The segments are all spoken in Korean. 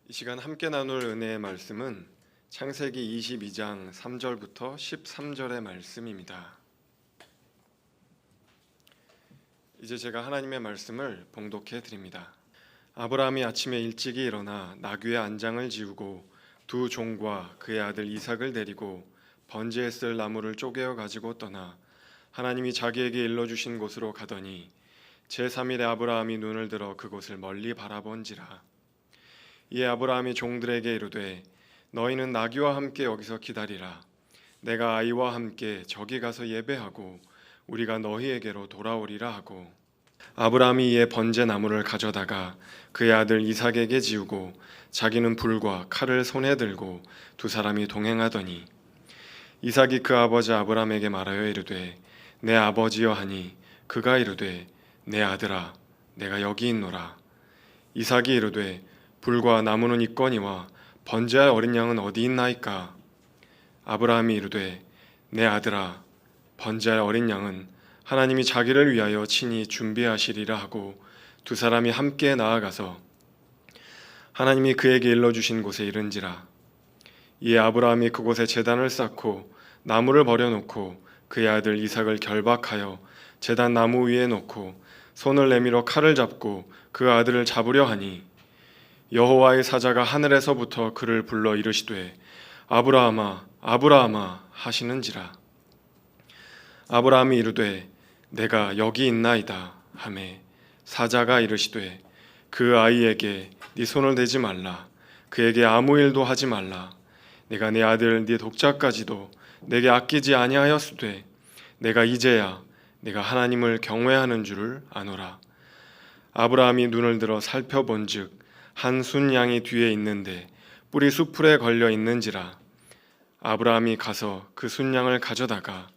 이 시간 함께 나눌 은혜의 말씀은 창세기 22장 3절부터 13절의 말씀입니다. 이제 제가 하나님의 말씀을 봉독해 드립니다. 아브라함이 아침에 일찍이 일어나 나귀의 안장을 지우고 두 종과 그의 아들 이삭을 데리고 번제에 쓸 나무를 쪼개어 가지고 떠나 하나님이 자기에게 일러주신 곳으로 가더니 제3일에 아브라함이 눈을 들어 그곳을 멀리 바라본지라. 이에 아브라함이 종들에게 이르되 너희는 나귀와 함께 여기서 기다리라. 내가 아이와 함께 저기 가서 예배하고 우리가 너희에게로 돌아오리라 하고, 아브라함이 이에 번제 나무를 가져다가 그의 아들 이삭에게 지우고 자기는 불과 칼을 손에 들고 두 사람이 동행하더니, 이삭이 그 아버지 아브라함에게 말하여 이르되 내 아버지여 하니, 그가 이르되 내 아들아 내가 여기 있노라. 이삭이 이르되 불과 나무는 있거니와 번제할 어린 양은 어디 있나이까? 아브라함이 이르되 내 아들아 번제할 어린 양은 하나님이 자기를 위하여 친히 준비하시리라 하고, 두 사람이 함께 나아가서 하나님이 그에게 일러주신 곳에 이른지라. 이에 아브라함이 그곳에 제단을 쌓고 나무를 버려놓고 그의 아들 이삭을 결박하여 제단 나무 위에 놓고 손을 내밀어 칼을 잡고 그 아들을 잡으려 하니, 여호와의 사자가 하늘에서부터 그를 불러 이르시되 아브라함아 아브라함아 하시는지라. 아브라함이 이르되 내가 여기 있나이다 하매, 사자가 이르시되 그 아이에게 네 손을 대지 말라. 그에게 아무 일도 하지 말라. 내가 네 아들 네 독자까지도 내게 아끼지 아니하였으되 내가 이제야 내가 하나님을 경외하는 줄을 아노라. 아브라함이 눈을 들어 살펴본즉 한 순양이 뒤에 있는데 뿔이 수풀에 걸려 있는지라. 아브라함이 가서 그 순양을 가져다가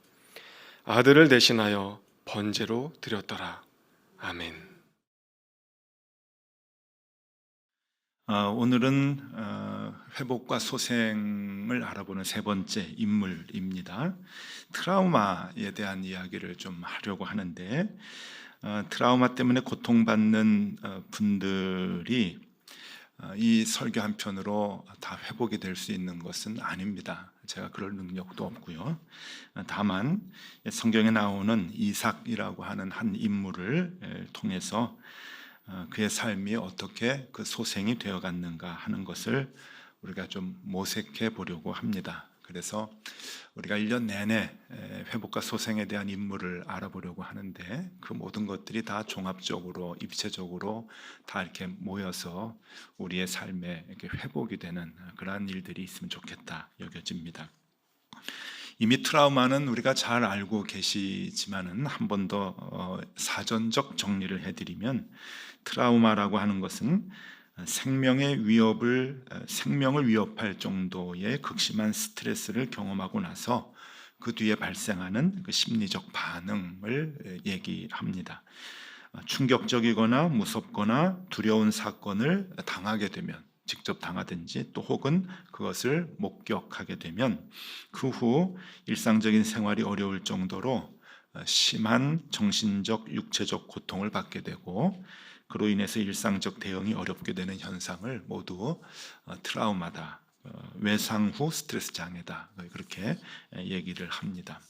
아들을 대신하여 번제로 드렸더라. 아멘. 오늘은 회복과 소생을 알아보는 세 번째 인물입니다. 트라우마에 대한 이야기를 좀 하려고 하는데, 트라우마 때문에 고통받는 분들이 이 설교 한편으로 다 회복이 될 수 있는 것은 아닙니다. 제가 그럴 능력도 없고요. 다만 성경에 나오는 이삭이라고 하는 한 인물을 통해서 그의 삶이 어떻게 그 소생이 되어갔는가 하는 것을 우리가 좀 모색해 보려고 합니다. 그래서 우리가 1년 내내 회복과 소생에 대한 인물을 알아보려고 하는데, 그 모든 것들이 다 종합적으로 입체적으로 다 이렇게 모여서 우리의 삶에 이렇게 회복이 되는 그러한 일들이 있으면 좋겠다 여겨집니다. 이미 트라우마는 우리가 잘 알고 계시지만은 한 번 더 사전적 정리를 해드리면, 트라우마라고 하는 것은 생명을 위협할 정도의 극심한 스트레스를 경험하고 나서 그 뒤에 발생하는 그 심리적 반응을 얘기합니다. 충격적이거나 무섭거나 두려운 사건을 당하게 되면, 직접 당하든지 또 혹은 그것을 목격하게 되면 그 후 일상적인 생활이 어려울 정도로 심한 정신적, 육체적 고통을 받게 되고, 그로 인해서 일상적 대응이 어렵게 되는 현상을 모두 트라우마다, 외상 후 스트레스 장애다, 그렇게 얘기를 합니다.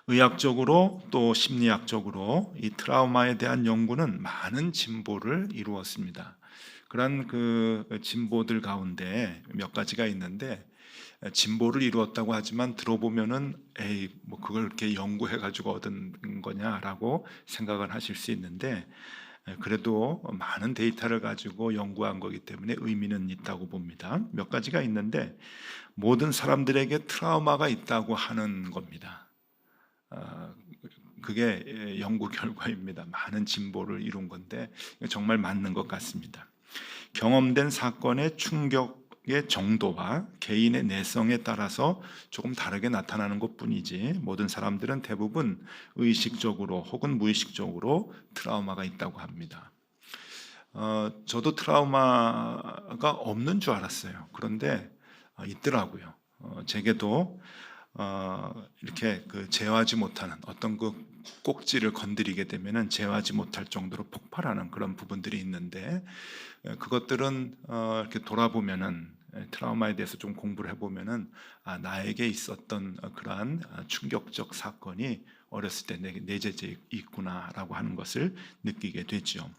의학적으로 또 심리학적으로 이 트라우마에 대한 연구는 많은 진보를 이루었습니다. 그런 그 진보들 가운데 몇 가지가 있는데, 진보를 이루었다고 하지만 들어보면은 에이 뭐 그걸 이렇게 연구해 가지고 얻은 거냐라고 생각을 하실 수 있는데, 그래도 많은 데이터를 가지고 연구한 거기 때문에 의미는 있다고 봅니다. 몇 가지가 있는데, 모든 사람들에게 트라우마가 있다고 하는 겁니다. 그게 연구 결과입니다. 많은 진보를 이룬 건데 정말 맞는 것 같습니다. 경험된 사건의 충격의 정도와 개인의 내성에 따라서 조금 다르게 나타나는 것뿐이지, 모든 사람들은 대부분 의식적으로 혹은 무의식적으로 트라우마가 있다고 합니다. 저도 트라우마가 없는 줄 알았어요. 그런데 있더라고요. 제게도 이렇게 그 제어하지 못하는 어떤 그 꼭지를 건드리게 되면은 제어하지 못할 정도로 폭발하는 그런 부분들이 있는데, 그것들은 이렇게 돌아보면은, 트라우마에 대해서 좀 공부를 해보면은 나에게 있었던 그러한 충격적 사건이 어렸을 때 내게 내재돼 있구나라고 하는 것을 느끼게 되죠.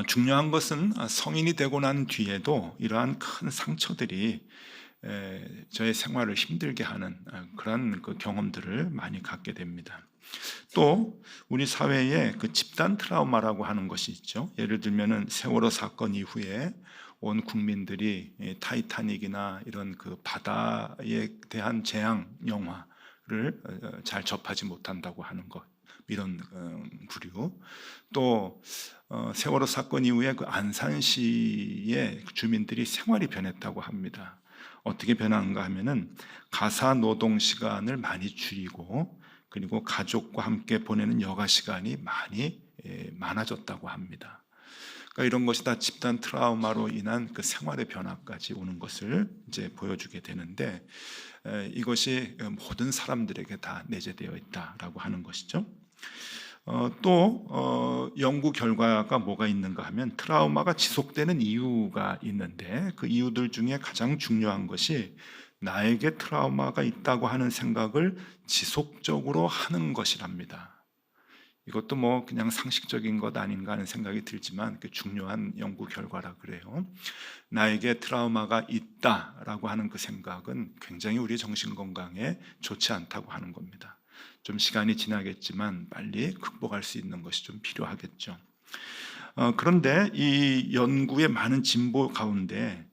중요한 것은 성인이 되고 난 뒤에도 이러한 큰 상처들이 저의 생활을 힘들게 하는 그런 그 경험들을 많이 갖게 됩니다. 또 우리 사회에 그 집단 트라우마라고 하는 것이 있죠. 예를 들면은 세월호 사건 이후에 온 국민들이 타이타닉이나 이런 그 바다에 대한 재앙 영화를 잘 접하지 못한다고 하는 것, 이런 부류. 또 세월호 사건 이후에 그 안산시의 주민들이 생활이 변했다고 합니다. 어떻게 변한가 하면은 가사 노동 시간을 많이 줄이고, 그리고 가족과 함께 보내는 여가 시간이 많이 많아졌다고 합니다. 그러니까 이런 것이 다 집단 트라우마로 인한 그 생활의 변화까지 오는 것을 이제 보여주게 되는데, 이것이 모든 사람들에게 다 내재되어 있다라고 하는 것이죠. 또 연구 결과가 뭐가 있는가 하면 트라우마가 지속되는 이유가 있는데, 그 이유들 중에 가장 중요한 것이 나에게 트라우마가 있다고 하는 생각을 지속적으로 하는 것이랍니다. 이것도 뭐 그냥 상식적인 것 아닌가 하는 생각이 들지만 중요한 연구 결과라 그래요. 나에게 트라우마가 있다라고 하는 그 생각은 굉장히 우리 정신 건강에 좋지 않다고 하는 겁니다. 좀 시간이 지나겠지만 빨리 극복할 수 있는 것이 좀 필요하겠죠. 그런데 이 연구의 많은 진보 가운데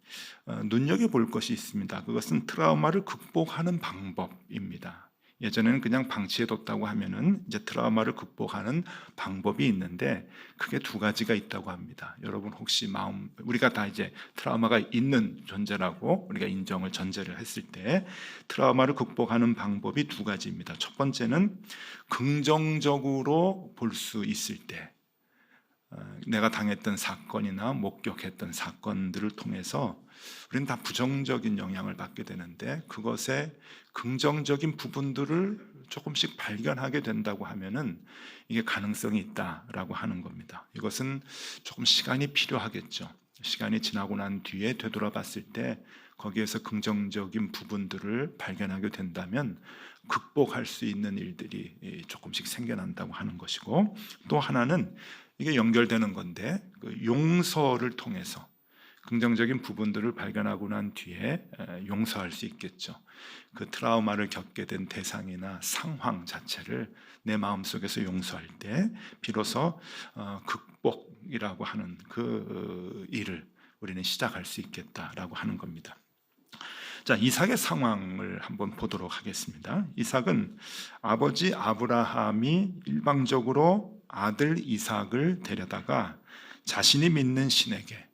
눈여겨볼 것이 있습니다. 그것은 트라우마를 극복하는 방법입니다. 예전에는 그냥 방치해뒀다고 하면은 이제 트라우마를 극복하는 방법이 있는데, 크게 두 가지가 있다고 합니다. 여러분 혹시 우리가 다 이제 트라우마가 있는 존재라고 우리가 인정을 전제를 했을 때 트라우마를 극복하는 방법이 두 가지입니다. 첫 번째는 긍정적으로 볼 수 있을 때, 내가 당했던 사건이나 목격했던 사건들을 통해서 우리는 다 부정적인 영향을 받게 되는데, 그것의 긍정적인 부분들을 조금씩 발견하게 된다고 하면은 이게 가능성이 있다라고 하는 겁니다. 이것은 조금 시간이 필요하겠죠. 시간이 지나고 난 뒤에 되돌아봤을 때 거기에서 긍정적인 부분들을 발견하게 된다면 극복할 수 있는 일들이 조금씩 생겨난다고 하는 것이고, 또 하나는 이게 연결되는 건데, 그 용서를 통해서 긍정적인 부분들을 발견하고 난 뒤에 용서할 수 있겠죠. 그 트라우마를 겪게 된 대상이나 상황 자체를 내 마음속에서 용서할 때 비로소 극복이라고 하는 그 일을 우리는 시작할 수 있겠다라고 하는 겁니다. 자, 이삭의 상황을 한번 보도록 하겠습니다. 이삭은 아버지 아브라함이 일방적으로 아들 이삭을 데려다가 자신이 믿는 신에게,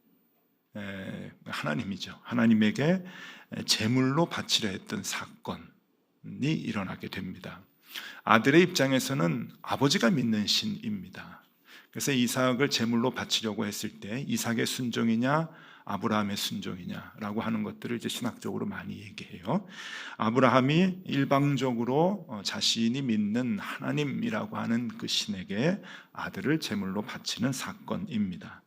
하나님이죠, 하나님에게 제물로 바치려 했던 사건이 일어나게 됩니다. 아들의 입장에서는 아버지가 믿는 신입니다. 그래서 이삭을 제물로 바치려고 했을 때 이삭의 순종이냐 아브라함의 순종이냐라고 하는 것들을 이제 신학적으로 많이 얘기해요. 아브라함이 일방적으로 자신이 믿는 하나님이라고 하는 그 신에게 아들을 제물로 바치는 사건입니다.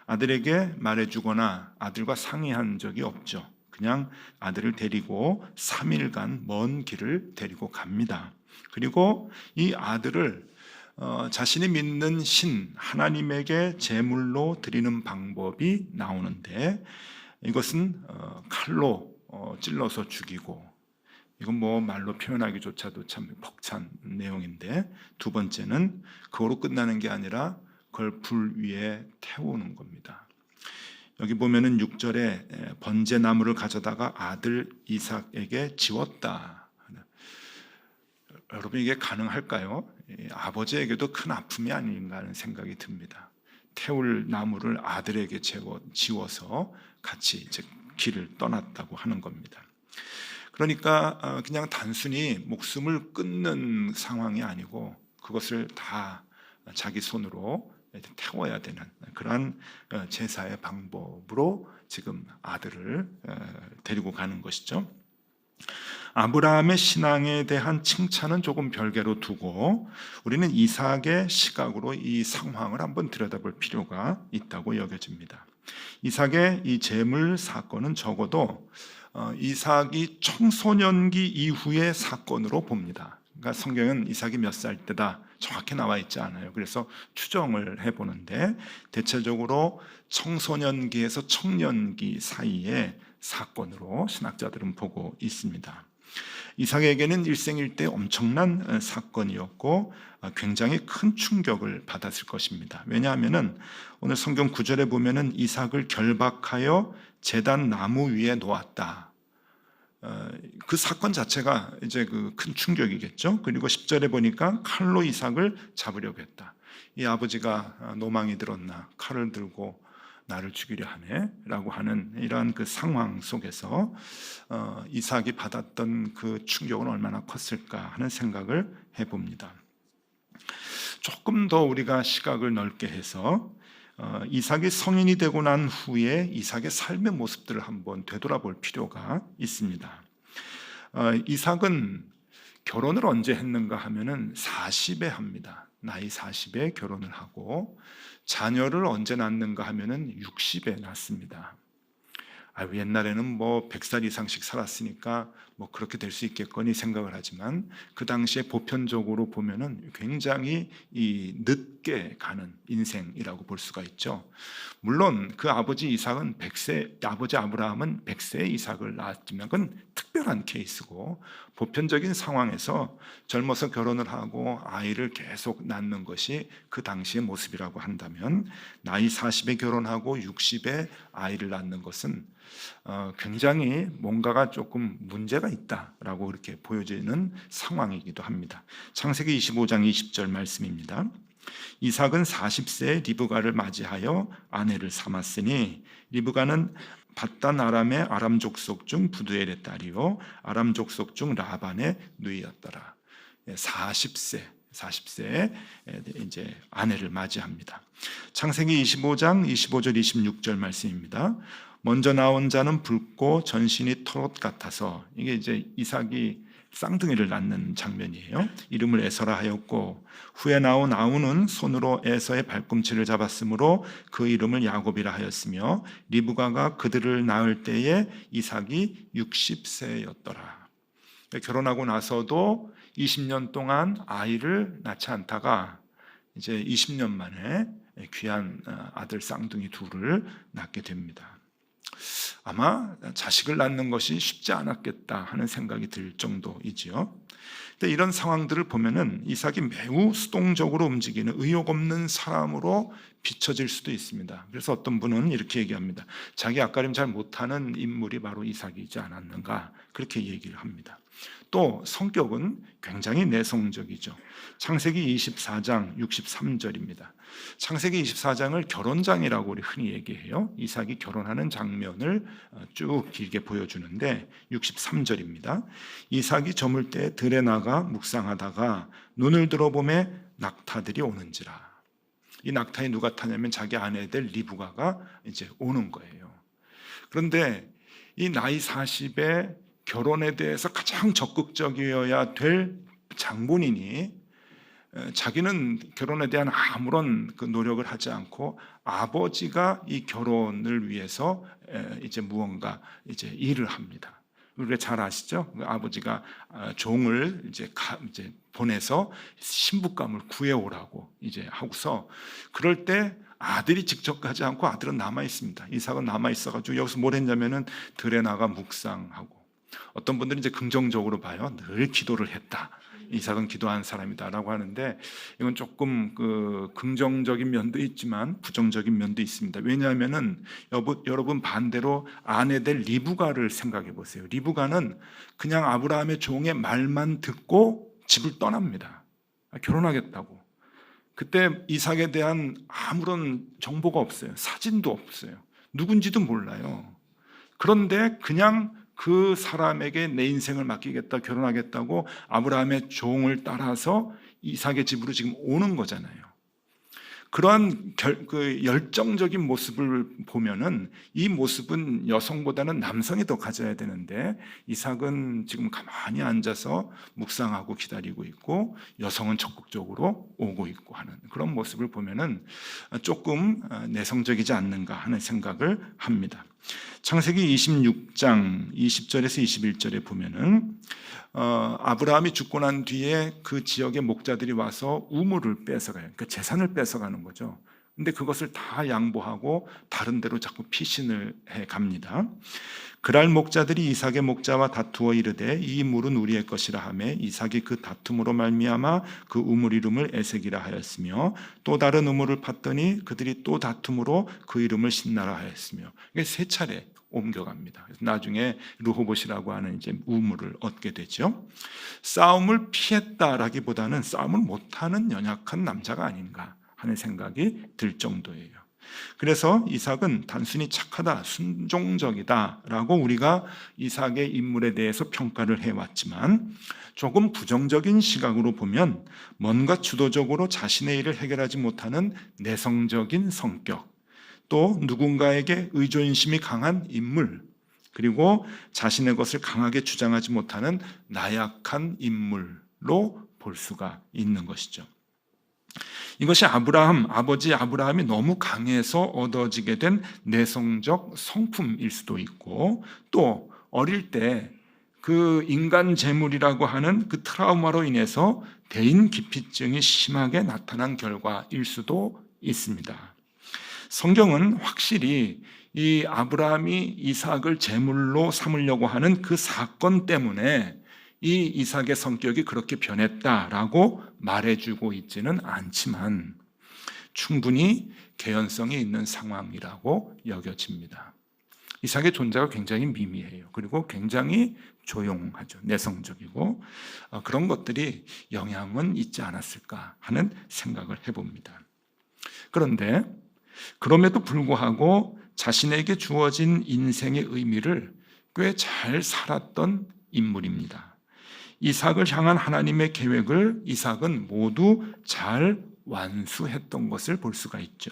아들에게 말해주거나 아들과 상의한 적이 없죠. 그냥 아들을 데리고 3일간 먼 길을 데리고 갑니다. 그리고 이 아들을 자신이 믿는 신 하나님에게 제물로 드리는 방법이 나오는데, 이것은 칼로 찔러서 죽이고, 이건 뭐 말로 표현하기조차도 참 벅찬 내용인데, 두 번째는 그거로 끝나는 게 아니라 그걸 불 위에 태우는 겁니다. 여기 보면은 6절에 번제나무를 가져다가 아들 이삭에게 지웠다. 여러분 이게 가능할까요? 아버지에게도 큰 아픔이 아닌가 하는 생각이 듭니다. 태울 나무를 아들에게 지워서 같이 이제 길을 떠났다고 하는 겁니다. 그러니까 그냥 단순히 목숨을 끊는 상황이 아니고 그것을 다 자기 손으로 태워야 되는 그러한 제사의 방법으로 지금 아들을 데리고 가는 것이죠. 아브라함의 신앙에 대한 칭찬은 조금 별개로 두고 우리는 이삭의 시각으로 이 상황을 한번 들여다볼 필요가 있다고 여겨집니다. 이삭의 이 재물 사건은 적어도 이삭이 청소년기 이후의 사건으로 봅니다. 그러니까 성경은 이삭이 몇 살 때다 정확히 나와 있지 않아요. 그래서 추정을 해보는데 대체적으로 청소년기에서 청년기 사이의 사건으로 신학자들은 보고 있습니다. 이삭에게는 일생일대 엄청난 사건이었고 굉장히 큰 충격을 받았을 것입니다. 왜냐하면은 오늘 성경 9절에 보면은 이삭을 결박하여 제단 나무 위에 놓았다. 그 사건 자체가 이제 그 큰 충격이겠죠. 그리고 10절에 보니까 칼로 이삭을 잡으려고 했다. 이 아버지가 노망이 들었나 칼을 들고 나를 죽이려 하네 라고 하는 이러한 그 상황 속에서 이삭이 받았던 그 충격은 얼마나 컸을까 하는 생각을 해봅니다. 조금 더 우리가 시각을 넓게 해서 이삭이 성인이 되고 난 후에 이삭의 삶의 모습들을 한번 되돌아볼 필요가 있습니다. 이삭은 결혼을 언제 했는가 하면은 40에 합니다. 나이 40에 결혼을 하고 자녀를 언제 낳는가 하면은 60에 낳습니다. 옛날에는 뭐 100살 이상씩 살았으니까 뭐 그렇게 될 수 있겠거니 생각을 하지만 그 당시에 보편적으로 보면은 굉장히 이 늦게 가는 인생이라고 볼 수가 있죠. 물론 그 아버지 이삭은 100세, 아버지 아브라함은 100세 이삭을 낳았지만 그건 특별한 케이스고 보편적인 상황에서 젊어서 결혼을 하고 아이를 계속 낳는 것이 그 당시의 모습이라고 한다면 나이 40에 결혼하고 60에 아이를 낳는 것은 굉장히 뭔가가 조금 문제가 있다라고 그렇게 보여지는 상황이기도 합니다. 창세기 25장 20절 말씀입니다. 이삭은 40세에 리브가를 맞이하여 아내를 삼았으니 리브가는 밧단 아람의 아람 족속 중 부두엘의 딸이요 아람 족속 중 라반의 누이였더라. 40세에 이제 아내를 맞이합니다. 창세기 25장 25절 26절 말씀입니다. 먼저 나온 자는 붉고 전신이 털옷 같아서 이게 이제 이삭이 쌍둥이를 낳는 장면이에요. 이름을 에서라 하였고 후에 나온 아우는 손으로 에서의 발꿈치를 잡았으므로 그 이름을 야곱이라 하였으며 리브가가 그들을 낳을 때에 이삭이 60세였더라. 결혼하고 나서도 20년 동안 아이를 낳지 않다가 이제 20년 만에 귀한 아들 쌍둥이 둘을 낳게 됩니다. 아마 자식을 낳는 것이 쉽지 않았겠다 하는 생각이 들 정도이지요. 근데 이런 상황들을 보면은 이삭이 매우 수동적으로 움직이는 의욕 없는 사람으로 비춰질 수도 있습니다. 그래서 어떤 분은 이렇게 얘기합니다. 자기 앞가림 잘 못하는 인물이 바로 이삭이지 않았는가 그렇게 얘기를 합니다. 또 성격은 굉장히 내성적이죠. 창세기 24장 63절입니다. 창세기 24장을 결혼장이라고 우리 흔히 얘기해요. 이삭이 결혼하는 장면을 쭉 길게 보여주는데 63절입니다. 이삭이 저물 때 들에 나가 묵상하다가 눈을 들어보매 낙타들이 오는지라. 이 낙타에 누가 타냐면 자기 아내들 리브가가 이제 오는 거예요. 그런데 이 나이 40에 결혼에 대해서 가장 적극적이어야 될 장본인이 자기는 결혼에 대한 아무런 그 노력을 하지 않고 아버지가 이 결혼을 위해서 이제 무언가 이제 일을 합니다. 우리가 잘 아시죠? 아버지가 종을 이제 보내서 신부감을 구해오라고 이제 하고서 그럴 때 아들이 직접 가지 않고 아들은 남아 있습니다. 이삭은 남아 있어가지고 여기서 뭘 했냐면은 들에 나가 묵상하고 어떤 분들은 이제 긍정적으로 봐요. 늘 기도를 했다. 이삭은 기도한 사람이다라고 하는데 이건 조금 그 긍정적인 면도 있지만 부정적인 면도 있습니다. 왜냐하면은 여러분 반대로 아내들 리브가를 생각해 보세요. 리브가는 그냥 아브라함의 종의 말만 듣고 집을 떠납니다. 결혼하겠다고. 그때 이삭에 대한 아무런 정보가 없어요. 사진도 없어요. 누군지도 몰라요. 그런데 그냥 그 사람에게 내 인생을 맡기겠다, 결혼하겠다고 아브라함의 종을 따라서 이삭의 집으로 지금 오는 거잖아요. 그러한 그 열정적인 모습을 보면은 이 모습은 여성보다는 남성이 더 가져야 되는데 이삭은 지금 가만히 앉아서 묵상하고 기다리고 있고 여성은 적극적으로 오고 있고 하는 그런 모습을 보면은 조금 내성적이지 않는가 하는 생각을 합니다. 창세기 26장 20절에서 21절에 보면은 아브라함이 죽고 난 뒤에 그 지역의 목자들이 와서 우물을 뺏어가요. 그러니까 재산을 뺏어가는 거죠. 근데 그것을 다 양보하고 다른 데로 자꾸 피신을 해 갑니다. 그랄 목자들이 이삭의 목자와 다투어 이르되 이 물은 우리의 것이라 하매 이삭이 그 다툼으로 말미암아 그 우물 이름을 에색이라 하였으며 또 다른 우물을 팠더니 그들이 또 다툼으로 그 이름을 신나라 하였으며 이게 세 차례 옮겨갑니다. 그래서 나중에 르호봇이라고 하는 이제 우물을 얻게 되죠. 싸움을 피했다라기보다는 싸움을 못하는 연약한 남자가 아닌가 하는 생각이 들 정도예요. 그래서 이삭은 단순히 착하다, 순종적이다라고 우리가 이삭의 인물에 대해서 평가를 해왔지만 조금 부정적인 시각으로 보면 뭔가 주도적으로 자신의 일을 해결하지 못하는 내성적인 성격, 또 누군가에게 의존심이 강한 인물, 그리고 자신의 것을 강하게 주장하지 못하는 나약한 인물로 볼 수가 있는 것이죠. 이것이 아버지 아브라함이 너무 강해서 얻어지게 된 내성적 성품일 수도 있고, 또 어릴 때 그 인간 재물이라고 하는 그 트라우마로 인해서 대인 기피증이 심하게 나타난 결과일 수도 있습니다. 성경은 확실히 이 아브라함이 이삭을 제물로 삼으려고 하는 그 사건 때문에 이 이삭의 성격이 그렇게 변했다라고 말해주고 있지는 않지만 충분히 개연성이 있는 상황이라고 여겨집니다. 이삭의 존재가 굉장히 미미해요. 그리고 굉장히 조용하죠. 내성적이고 그런 것들이 영향은 있지 않았을까 하는 생각을 해봅니다. 그런데 그럼에도 불구하고 자신에게 주어진 인생의 의미를 꽤 잘 살았던 인물입니다. 이삭을 향한 하나님의 계획을 이삭은 모두 잘 완수했던 것을 볼 수가 있죠.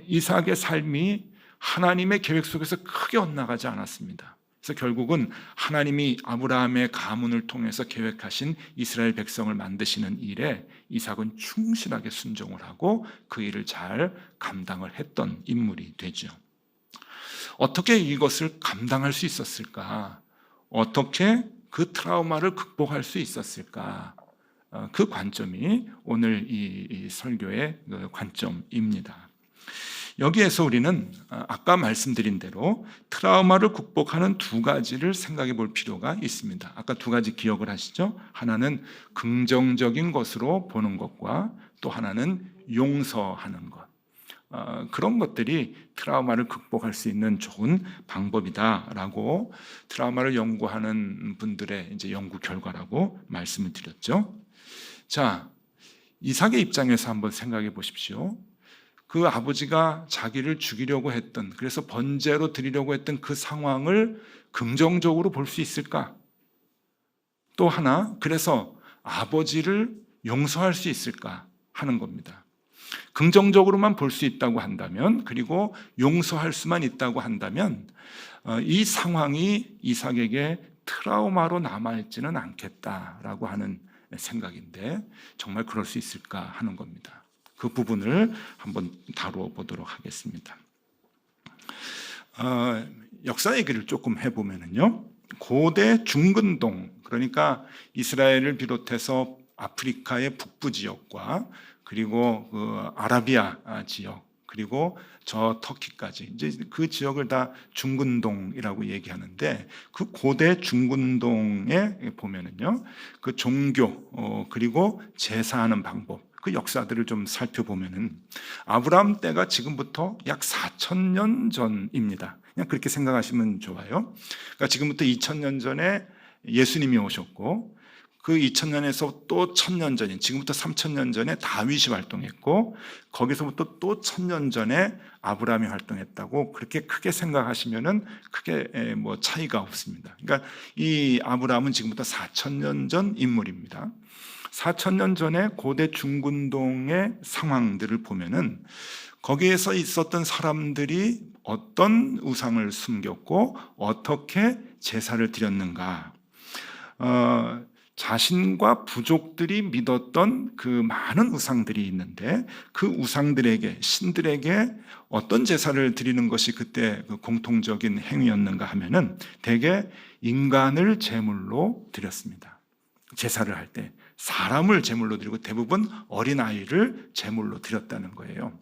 이삭의 삶이 하나님의 계획 속에서 크게 엇나가지 않았습니다. 그래서 결국은 하나님이 아브라함의 가문을 통해서 계획하신 이스라엘 백성을 만드시는 일에 이삭은 충실하게 순종을 하고 그 일을 잘 감당을 했던 인물이 되죠. 어떻게 이것을 감당할 수 있었을까? 어떻게 그 트라우마를 극복할 수 있었을까? 그 관점이 오늘 이 설교의 관점입니다. 여기에서 우리는 아까 말씀드린 대로 트라우마를 극복하는 두 가지를 생각해 볼 필요가 있습니다. 아까 두 가지 기억을 하시죠? 하나는 긍정적인 것으로 보는 것과 또 하나는 용서하는 것. 그런 것들이 트라우마를 극복할 수 있는 좋은 방법이다라고 트라우마를 연구하는 분들의 이제 연구 결과라고 말씀을 드렸죠. 자, 이삭의 입장에서 한번 생각해 보십시오. 그 아버지가 자기를 죽이려고 했던, 그래서 번제로 드리려고 했던 그 상황을 긍정적으로 볼 수 있을까? 또 하나, 그래서 아버지를 용서할 수 있을까 하는 겁니다. 긍정적으로만 볼 수 있다고 한다면, 그리고 용서할 수만 있다고 한다면 이 상황이 이삭에게 트라우마로 남아있지는 않겠다라고 하는 생각인데 정말 그럴 수 있을까 하는 겁니다. 그 부분을 한번 다뤄보도록 하겠습니다. 역사 얘기를 조금 해보면요, 고대 중근동, 그러니까 이스라엘을 비롯해서 아프리카의 북부 지역과 그리고 그 아라비아 지역, 그리고 저 터키까지 이제 그 지역을 다 중근동이라고 얘기하는데, 그 고대 중근동에 보면은요, 그 종교 그리고 제사하는 방법, 그 역사들을 좀 살펴보면은 아브라함 때가 지금부터 약 4,000년 전입니다. 그냥 그렇게 생각하시면 좋아요. 그러니까 지금부터 2,000년 전에 예수님이 오셨고, 그 2000년에서 또 1000년 전인 지금부터 3000년 전에 다윗이 활동했고, 거기서부터 또 1000년 전에 아브라함이 활동했다고 그렇게 크게 생각하시면은 크게 뭐 차이가 없습니다. 그러니까 이 아브라함은 지금부터 4000년 전 인물입니다. 4,000년 전에 고대 중군동의 상황들을 보면은 거기에서 있었던 사람들이 어떤 우상을 숨겼고 어떻게 제사를 드렸는가, 자신과 부족들이 믿었던 그 많은 우상들이 있는데 그 우상들에게, 신들에게 어떤 제사를 드리는 것이 그때 그 공통적인 행위였는가 하면은 대개 인간을 제물로 드렸습니다. 제사를 할 때 사람을 제물로 드리고 대부분 어린아이를 제물로 드렸다는 거예요.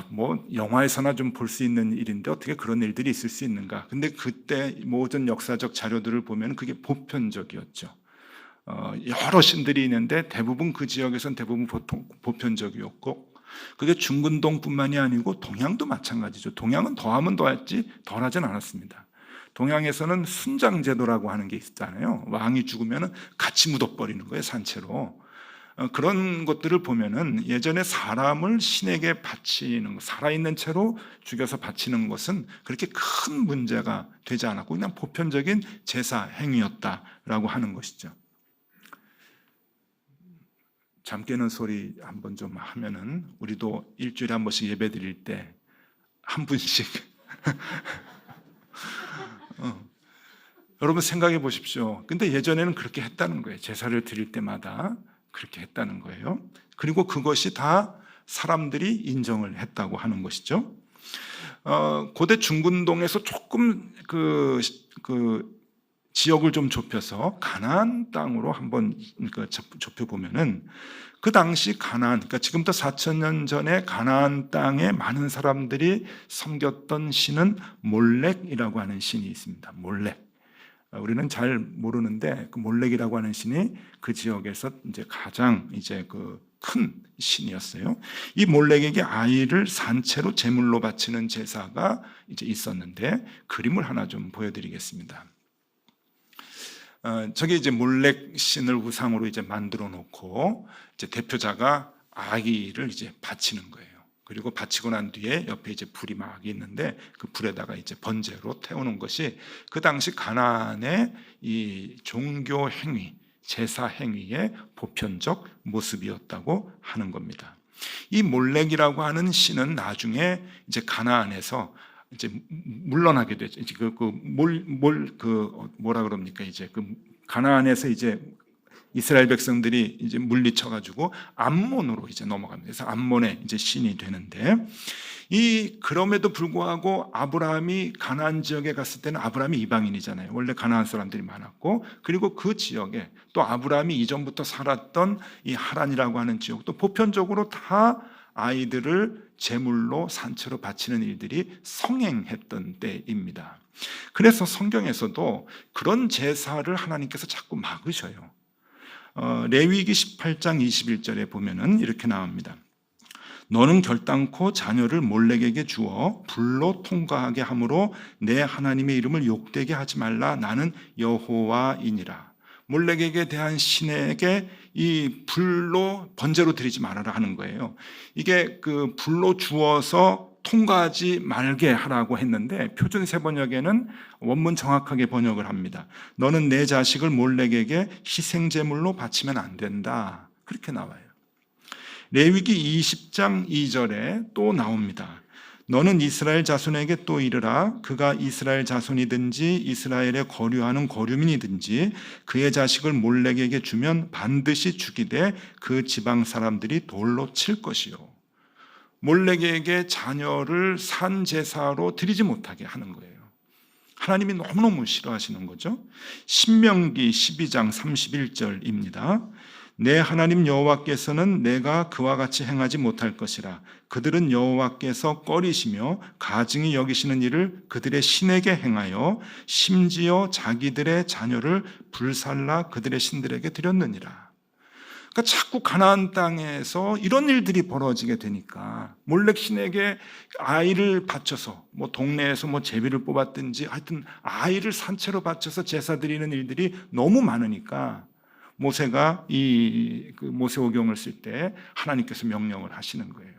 뭐 영화에서나 좀 볼 수 있는 일인데 어떻게 그런 일들이 있을 수 있는가? 근데 그때 모든 역사적 자료들을 보면 그게 보편적이었죠. 여러 신들이 있는데 대부분 그 지역에서는 대부분 보통 보편적이었고, 그게 중근동뿐만이 아니고 동양도 마찬가지죠. 동양은 더하면 더했지 덜하진 않았습니다. 동양에서는 순장제도라고 하는 게 있잖아요. 왕이 죽으면 같이 묻어버리는 거예요, 산채로. 그런 것들을 보면은 예전에 사람을 신에게 바치는, 살아있는 채로 죽여서 바치는 것은 그렇게 큰 문제가 되지 않았고 그냥 보편적인 제사 행위였다라고 하는 것이죠. 잠 깨는 소리 한번 좀 하면은 우리도 일주일에 한 번씩 예배 드릴 때 한 분씩 여러분 생각해 보십시오. 근데 예전에는 그렇게 했다는 거예요. 제사를 드릴 때마다 그렇게 했다는 거예요. 그리고 그것이 다 사람들이 인정을 했다고 하는 것이죠. 고대 중근동에서 조금 그 지역을 좀 좁혀서 가나안 땅으로 한번 좁혀 보면은 그 당시 가나안, 그러니까 지금부터 4,000년 전에 가나안 땅에 많은 사람들이 섬겼던 신은 몰렉이라고 하는 신이 있습니다. 몰렉. 우리는 잘 모르는데 그 몰렉이라고 하는 신이 그 지역에서 이제 가장 이제 그 큰 신이었어요. 이 몰렉에게 아이를 산채로 제물로 바치는 제사가 이제 있었는데 그림을 하나 좀 보여드리겠습니다. 저게 이제 몰렉 신을 우상으로 이제 만들어 놓고 이제 대표자가 아기를 이제 바치는 거예요. 그리고 바치고 난 뒤에 옆에 이제 불이 막 있는데 그 불에다가 이제 번제로 태우는 것이 그 당시 가나안의 이 종교 행위, 제사 행위의 보편적 모습이었다고 하는 겁니다. 이 몰렉이라고 하는 신은 나중에 이제 가나안에서 이제 물러나게 되죠. 이제 뭐라 그럽니까? 이제 그 가나안에서 이제 이스라엘 백성들이 이제 물리쳐가지고 암몬으로 이제 넘어갑니다. 그래서 암몬의 이제 신이 되는데, 그럼에도 불구하고 아브라함이 가나안 지역에 갔을 때는 아브라함이 이방인이잖아요. 원래 가나안 사람들이 많았고, 그리고 그 지역에 또 아브라함이 이전부터 살았던 이 하란이라고 하는 지역도 보편적으로 다 아이들을 제물로 산채로 바치는 일들이 성행했던 때입니다. 그래서 성경에서도 그런 제사를 하나님께서 자꾸 막으셔요. 레위기 18장 21절에 보면은 이렇게 나옵니다. 너는 결단코 자녀를 몰렉에게 주어 불로 통과하게 함으로 내 하나님의 이름을 욕되게 하지 말라. 나는 여호와이니라. 몰렉에게 대한 신에게 이 불로 번제로 드리지 말아라 하는 거예요. 이게 그 불로 주어서 통과하지 말게 하라고 했는데 표준 세번역에는 원문 정확하게 번역을 합니다. 너는 내 자식을 몰렉에게 희생제물로 바치면 안 된다. 그렇게 나와요. 레위기 20장 2절에 또 나옵니다. 너는 이스라엘 자손에게 또 이르라. 그가 이스라엘 자손이든지 이스라엘에 거류하는 거류민이든지 그의 자식을 몰렉에게 주면 반드시 죽이되 그 지방 사람들이 돌로 칠 것이요. 몰렉에게 자녀를 산제사로 드리지 못하게 하는 거예요. 하나님이 너무너무 싫어하시는 거죠. 신명기 12장 31절입니다. 내 하나님 여호와께서는 내가 그와 같이 행하지 못할 것이라. 그들은 여호와께서 꺼리시며 가증히 여기시는 일을 그들의 신에게 행하여 심지어 자기들의 자녀를 불살라 그들의 신들에게 드렸느니라. 그러니까 자꾸 가나안 땅에서 이런 일들이 벌어지게 되니까 몰렉 신에게 아이를 바쳐서 뭐 동네에서 뭐 제비를 뽑았든지 하여튼 아이를 산채로 바쳐서 제사 드리는 일들이 너무 많으니까 모세가 그 모세오경을 쓸 때 하나님께서 명령을 하시는 거예요.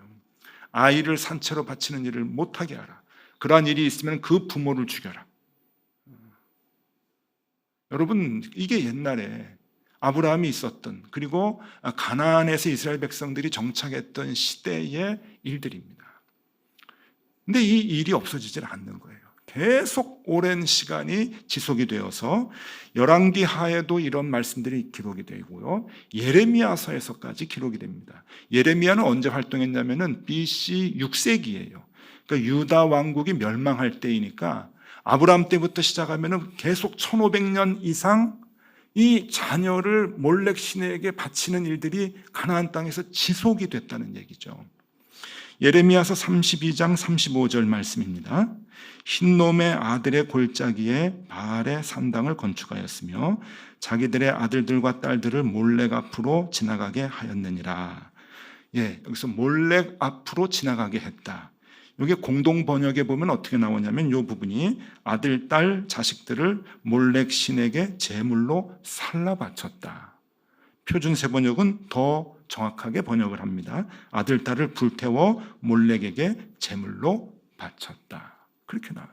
아이를 산채로 바치는 일을 못하게 하라. 그러한 일이 있으면 그 부모를 죽여라. 여러분, 이게 옛날에 아브라함이 있었던, 그리고 가나안에서 이스라엘 백성들이 정착했던 시대의 일들입니다. 근데 이 일이 없어지질 않는 거예요. 계속 오랜 시간이 지속이 되어서 열왕기 하에도 이런 말씀들이 기록이 되고요, 예레미야서에서까지 기록이 됩니다. 예레미야는 언제 활동했냐면은 BC 6세기예요. 그러니까 유다 왕국이 멸망할 때이니까 아브라함 때부터 시작하면은 계속 1500년 이상 이 자녀를 몰렉 신에게 바치는 일들이 가나안 땅에서 지속이 됐다는 얘기죠. 예레미야서 32장 35절 말씀입니다. 흰놈의 아들의 골짜기에 바알의 산당을 건축하였으며 자기들의 아들들과 딸들을 몰렉 앞으로 지나가게 하였느니라. 여기서 몰렉 앞으로 지나가게 했다. 이게 공동 번역에 보면 어떻게 나오냐면 이 부분이 아들, 딸, 자식들을 몰렉 신에게 제물로 살라 바쳤다. 표준 세번역은 더 정확하게 번역을 합니다. 아들, 딸을 불태워 몰렉에게 제물로 바쳤다. 그렇게 나와요.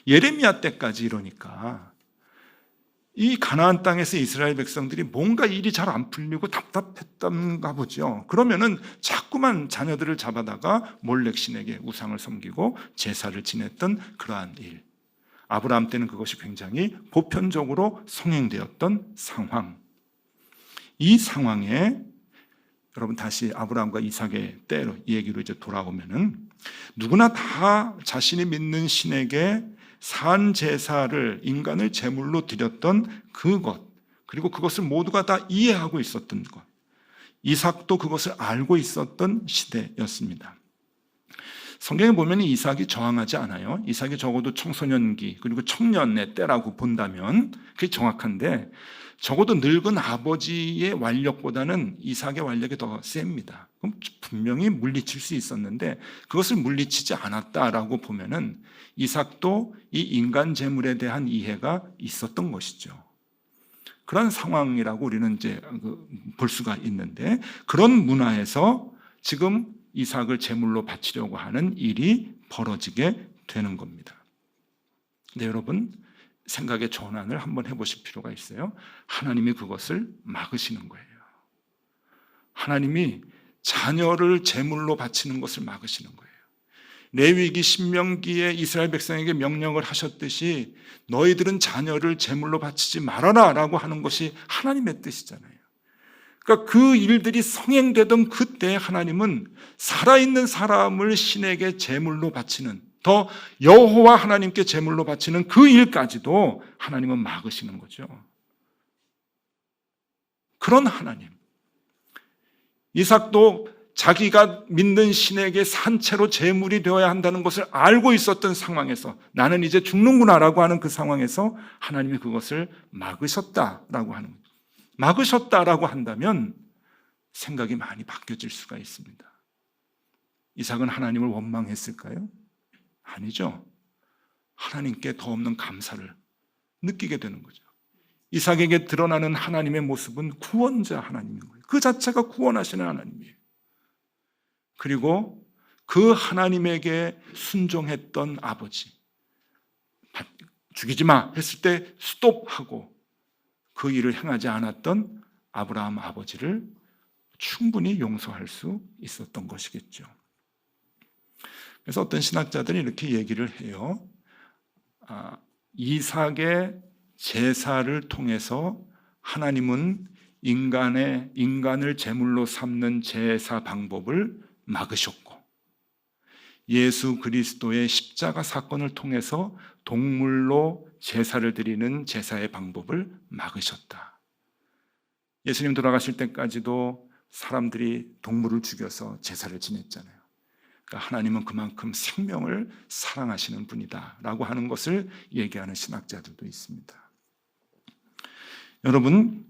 예레미야 때까지 이러니까 이 가나안 땅에서 이스라엘 백성들이 뭔가 일이 잘 안 풀리고 답답했던가 보죠. 그러면은 자꾸만 자녀들을 잡아다가 몰렉 신에게 우상을 섬기고 제사를 지냈던 그러한 일. 아브라함 때는 그것이 굉장히 보편적으로 성행되었던 상황. 이 상황에 여러분 다시 아브라함과 이삭의 때로 이 얘기로 이제 돌아오면은 누구나 다 자신이 믿는 신에게 산 제사를 인간을 제물로 드렸던 그것, 그리고 그것을 모두가 다 이해하고 있었던 것, 이삭도 그것을 알고 있었던 시대였습니다. 성경에 보면 이삭이 저항하지 않아요. 이삭이 적어도 청소년기 그리고 청년의 때라고 본다면 그게 정확한데, 적어도 늙은 아버지의 완력보다는 이삭의 완력이 더 셉니다. 그럼 분명히 물리칠 수 있었는데 그것을 물리치지 않았다라고 보면은 이삭도 이 인간 제물에 대한 이해가 있었던 것이죠. 그런 상황이라고 우리는 이제 볼 수가 있는데, 그런 문화에서 지금 이삭을 제물로 바치려고 하는 일이 벌어지게 되는 겁니다. 네, 여러분 생각의 전환을 한번 해보실 필요가 있어요. 하나님이 그것을 막으시는 거예요. 하나님이 자녀를 제물로 바치는 것을 막으시는 거예요. 레위기 신명기에 이스라엘 백성에게 명령을 하셨듯이 너희들은 자녀를 제물로 바치지 말아라 라고 하는 것이 하나님의 뜻이잖아요. 그러니까 그 일들이 성행되던 그때 하나님은 살아있는 사람을 신에게 제물로 바치는, 더 여호와 하나님께 제물로 바치는 그 일까지도 하나님은 막으시는 거죠. 그런 하나님, 이삭도 자기가 믿는 신에게 산채로 제물이 되어야 한다는 것을 알고 있었던 상황에서, 나는 이제 죽는구나라고 하는 그 상황에서 하나님이 그것을 막으셨다라고 하는 거죠. 막으셨다라고 한다면 생각이 많이 바뀌어질 수가 있습니다. 이삭은 하나님을 원망했을까요? 아니죠. 하나님께 더 없는 감사를 느끼게 되는 거죠. 이삭에게 드러나는 하나님의 모습은 구원자 하나님인 거예요. 그 자체가 구원하시는 하나님이에요. 그리고 그 하나님에게 순종했던 아버지, 죽이지 마 했을 때 스톱하고 그 일을 행하지 않았던 아브라함 아버지를 충분히 용서할 수 있었던 것이겠죠. 그래서 어떤 신학자들이 이렇게 얘기를 해요. 이삭의 제사를 통해서 하나님은 인간을 제물로 삼는 제사 방법을 막으셨고, 예수 그리스도의 십자가 사건을 통해서 동물로 제사를 드리는 제사의 방법을 막으셨다. 예수님 돌아가실 때까지도 사람들이 동물을 죽여서 제사를 지냈잖아요. 그러니까 하나님은 그만큼 생명을 사랑하시는 분이다 라고 하는 것을 얘기하는 신학자들도 있습니다. 여러분,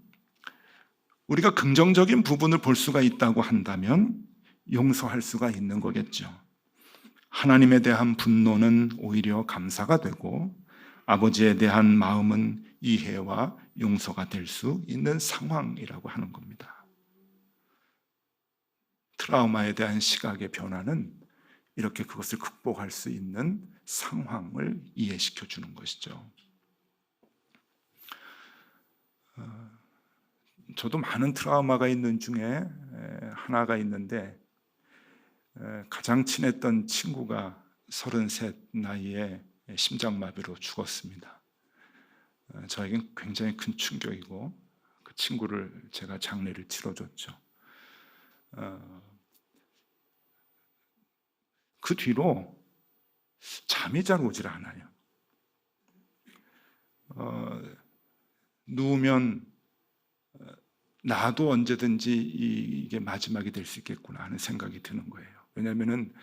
우리가 긍정적인 부분을 볼 수가 있다고 한다면 용서할 수가 있는 거겠죠. 하나님에 대한 분노는 오히려 감사가 되고 아버지에 대한 마음은 이해와 용서가 될 수 있는 상황이라고 하는 겁니다. 트라우마에 대한 시각의 변화는 이렇게 그것을 극복할 수 있는 상황을 이해시켜 주는 것이죠. 저도 많은 트라우마가 있는 중에 하나가 있는데, 가장 친했던 친구가 33 나이에 심장마비로 죽었습니다. 저에겐 굉장히 큰 충격이고, 그 친구를 제가 장례를 치러줬죠. 그 뒤로 잠이 잘 오질 않아요. 누우면 나도 언제든지 이게 마지막이 될 수 있겠구나 하는 생각이 드는 거예요. 왜냐하면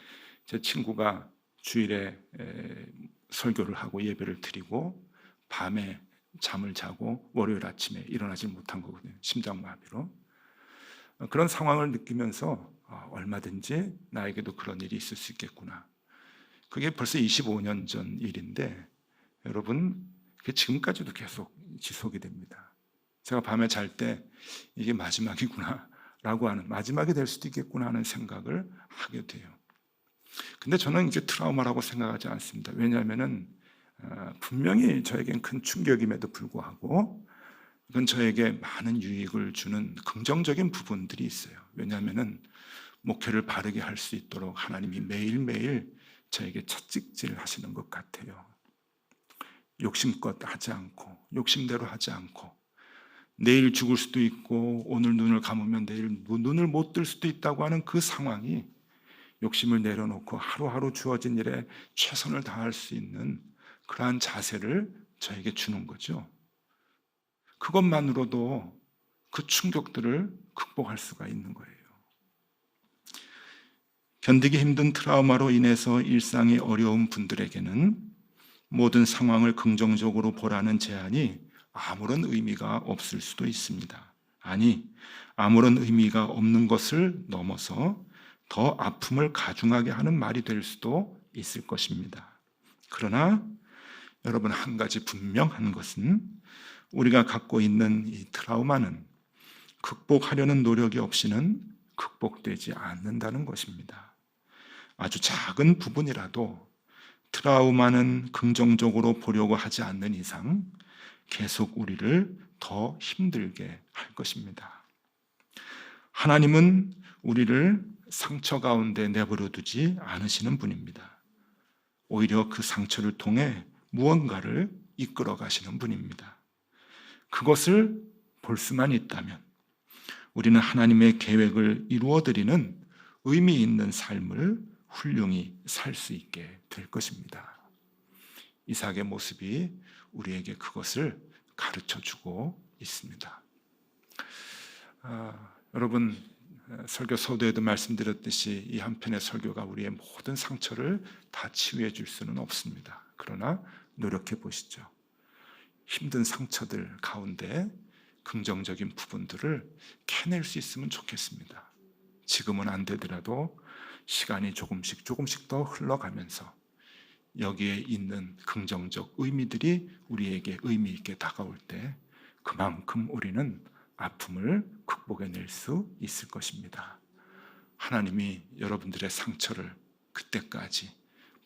제 친구가 주일에 설교를 하고 예배를 드리고 밤에 잠을 자고 월요일 아침에 일어나질 못한 거거든요. 심장마비로. 그런 상황을 느끼면서 얼마든지 나에게도 그런 일이 있을 수 있겠구나. 그게 벌써 25년 전 일인데, 여러분, 그게 지금까지도 계속 지속이 됩니다. 제가 밤에 잘 때 이게 마지막이구나 라고 하는, 마지막이 될 수도 있겠구나 하는 생각을 하게 돼요. 근데 저는 이게 트라우마라고 생각하지 않습니다. 왜냐하면 분명히 저에겐 큰 충격임에도 불구하고 이건 저에게 많은 유익을 주는 긍정적인 부분들이 있어요. 왜냐하면 목회를 바르게 할 수 있도록 하나님이 매일매일 저에게 채찍질 하시는 것 같아요. 욕심껏 하지 않고, 욕심대로 하지 않고, 내일 죽을 수도 있고 오늘 눈을 감으면 내일 눈을 못 뜰 수도 있다고 하는 그 상황이 욕심을 내려놓고 하루하루 주어진 일에 최선을 다할 수 있는 그러한 자세를 저에게 주는 거죠. 그것만으로도 그 충격들을 극복할 수가 있는 거예요. 견디기 힘든 트라우마로 인해서 일상이 어려운 분들에게는 모든 상황을 긍정적으로 보라는 제안이 아무런 의미가 없을 수도 있습니다. 아니, 아무런 의미가 없는 것을 넘어서 더 아픔을 가중하게 하는 말이 될 수도 있을 것입니다. 그러나 여러분, 한 가지 분명한 것은 우리가 갖고 있는 이 트라우마는 극복하려는 노력이 없이는 극복되지 않는다는 것입니다. 아주 작은 부분이라도 트라우마는 긍정적으로 보려고 하지 않는 이상 계속 우리를 더 힘들게 할 것입니다. 하나님은 우리를 상처 가운데 내버려 두지 않으시는 분입니다. 오히려 그 상처를 통해 무언가를 이끌어 가시는 분입니다. 그것을 볼 수만 있다면 우리는 하나님의 계획을 이루어드리는 의미 있는 삶을 훌륭히 살 수 있게 될 것입니다. 이삭의 모습이 우리에게 그것을 가르쳐 주고 있습니다. 여러분, 설교 서두에도 말씀드렸듯이 이 한 편의 설교가 우리의 모든 상처를 다 치유해 줄 수는 없습니다. 그러나 노력해 보시죠. 힘든 상처들 가운데 긍정적인 부분들을 캐낼 수 있으면 좋겠습니다. 지금은 안 되더라도 시간이 조금씩 더 흘러가면서 여기에 있는 긍정적 의미들이 우리에게 의미 있게 다가올 때 그만큼 우리는 아픔을 극복해낼 수 있을 것입니다. 하나님이 여러분들의 상처를 그때까지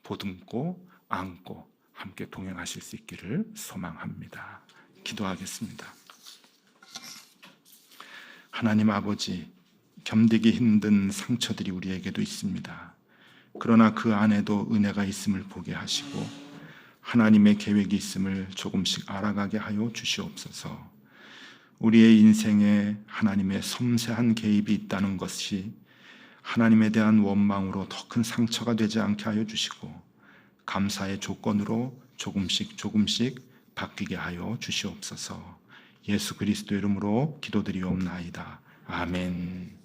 보듬고 안고 함께 동행하실 수 있기를 소망합니다. 기도하겠습니다. 하나님 아버지, 견디기 힘든 상처들이 우리에게도 있습니다. 그러나 그 안에도 은혜가 있음을 보게 하시고 하나님의 계획이 있음을 조금씩 알아가게 하여 주시옵소서. 우리의 인생에 하나님의 섬세한 개입이 있다는 것이 하나님에 대한 원망으로 더 큰 상처가 되지 않게 하여 주시고 감사의 조건으로 조금씩 바뀌게 하여 주시옵소서. 예수 그리스도 이름으로 기도드리옵나이다. 아멘.